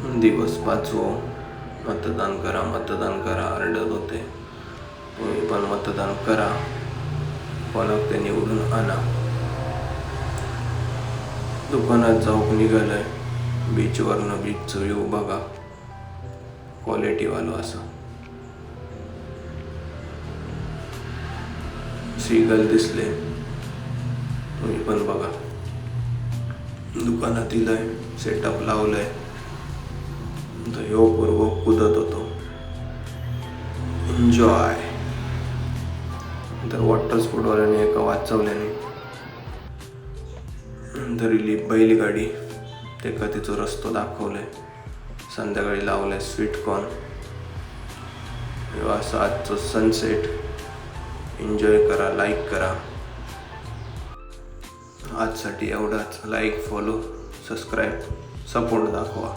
दिवस 5 मतदान करा आरडत होते. तुम्ही पण मतदान करा, कोणाक ते निवडून आणा. दुकानात जाऊक निघालंय. बीचवरनं बीचचं व्ह्यू बघा, क्वालिटीवालो असं. सीगल दिसले, तुम्ही पण बघा. दुकानात इलंय, सेटअप लावलंय. तर ह्यो पूर्व कुदत होतो. एन्जॉय. तर वॉटर स्पोर्टवाल्याने एका वाचवल्याने धरली बैलगाडी, तेका तिचा रस्तो दाखवलाय. संध्याकाळी लावलाय स्वीट कॉर्न. असं आजचं सनसेट एन्जॉय करा, लाईक करा. आजसाठी एवढाच. लाईक, फॉलो, सबस्क्राईब, सपोर्ट दाखवा.